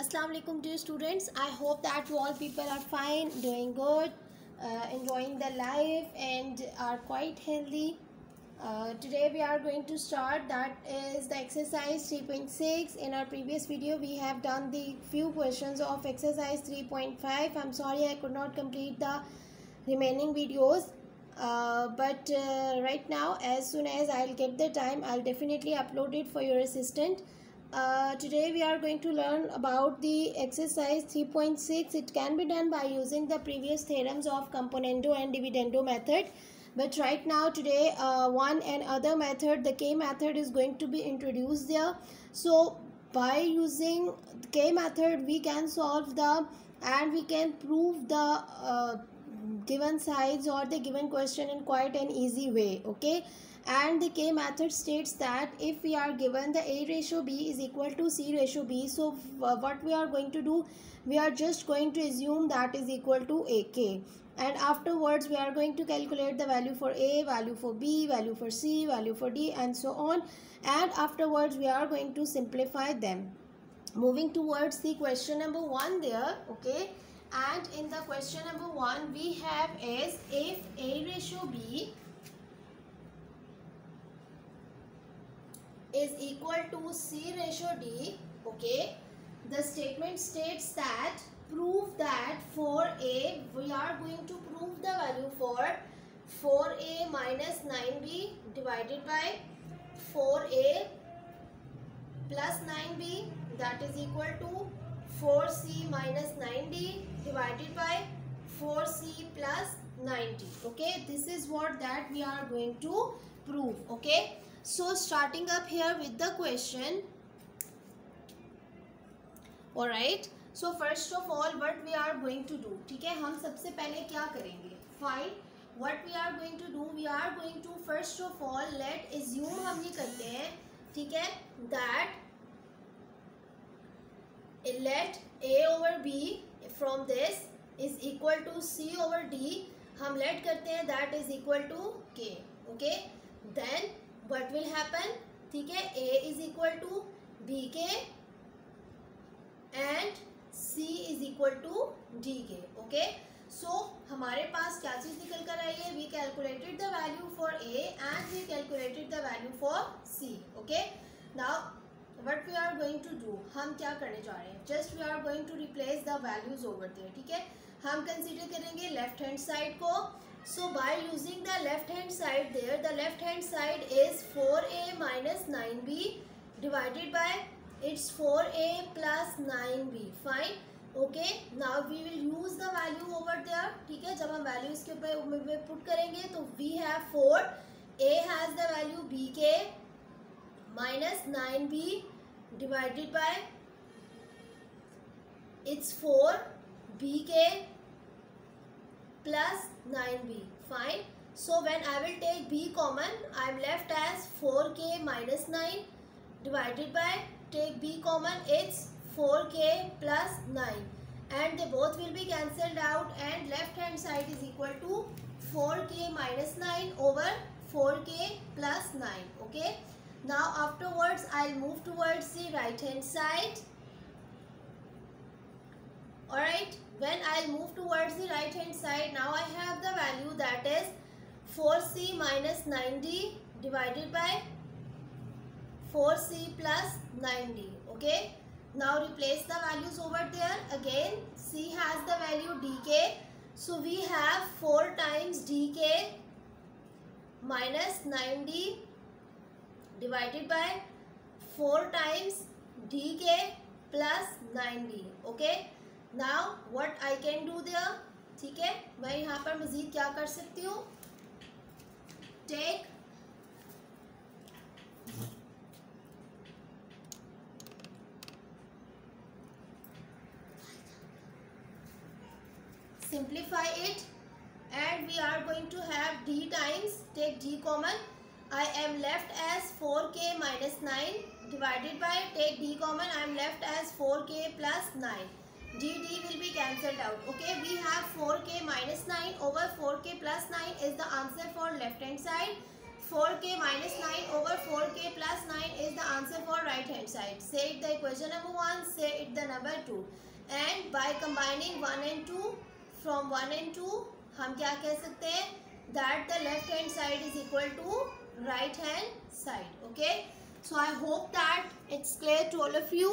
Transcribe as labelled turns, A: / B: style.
A: Assalamu alaikum dear students. I hope that you all people are fine, doing good, enjoying the life and are quite healthy. Today we are going to start, that is the exercise 3.6. In our previous video we have done the few questions of exercise 3.5. I'm sorry I could not complete the remaining videos. But right now, as soon as I'll get the time, I'll definitely upload it for your assistant. Today we are going to learn about the exercise 3.6. It can be done by using the previous theorems of componendo and dividendo method. But right now today one and other method, the K method, is going to be introduced there. So by using the K method we can solve the and we can prove the given sides or the given question in quite an easy way. Okay, and the K method states that if we are given the A ratio B is equal to C ratio B, so what we are going to do, we are just going to assume that is equal to AK, and afterwards we are going to calculate the value for A, value for B, value for C, value for D, and so on, and afterwards we are going to simplify them. Moving towards the question number 1 there. Okay, and in the question number 1 we have is, if A ratio B is equal to C ratio D, okay, the statement states that prove that for A, we are going to prove the value for 4A minus 9B divided by 4A plus 9B, that is equal to 4C minus 9D divided by 4C plus 9D. Okay, this is what that we are going to prove. Okay, so starting up here with the question. Alright, so first of all what we are going to do, ठीक है, हम सबसे पहले क्या करेंगे, find what we are going to do, we are going to first of all let assume, हम ये करते हैं, ठीक है, that let A over B from this is equal to C over D, हम let करते हैं that is equal to K. Okay, then what will happen, ठीक है, A is equal to BK and C is equal to DK. Okay, so हमारे पास क्या चीज़ निकल कर आई है, we calculated the value for A and we calculated the value for C. Okay, now what we are going to do, हम क्या करने जा रहे हैं, just we are going to replace the values over there. ठीक है, हम consider करेंगे left hand side को. So by using the left hand side there, the left hand side is 4A minus 9B divided by it's 4A plus 9B. Fine. Okay, now we will use the value over there. ठीक है, जब हम value इसके ऊपर put करेंगे तो we have 4, A has the value BK minus 9B divided by it's 4 BK plus 9B. Fine. So when I will take B common, I am left as 4K minus 9 divided by, take B common, it's 4K plus 9, and they both will be cancelled out and left hand side is equal to 4K minus 9 over 4K plus 9. Okay, now afterwards I'll move towards the right hand side. Alright, when I'll move towards the right hand side, now I have the value that is 4C minus 9D divided by 4C plus 9D. Okay, now replace the values over there. Again, C has the value DK, so we have 4 times DK minus 9D divided by 4 times DK plus 9D. Okay, now what I can do there, ठीक है, मैं यहाँ पर मज़ीद क्या कर सकती हूँ, take simplify it, and we are going to have D times, take D common, I am left as 4K minus 9 divided by, take D common, I am left as 4K plus 9. D will be cancelled out. Okay, we have 4K minus 9 over 4K plus 9 is the answer for left hand side. 4k minus 9 over 4k plus 9 is the answer for right hand side. Say it the equation number 1, say it the number 2. And by combining 1 and 2, from 1 and 2, हम क्या कह सकते हैं? That the left hand side is equal to right hand side. Okay. So I hope that it's clear to all of you.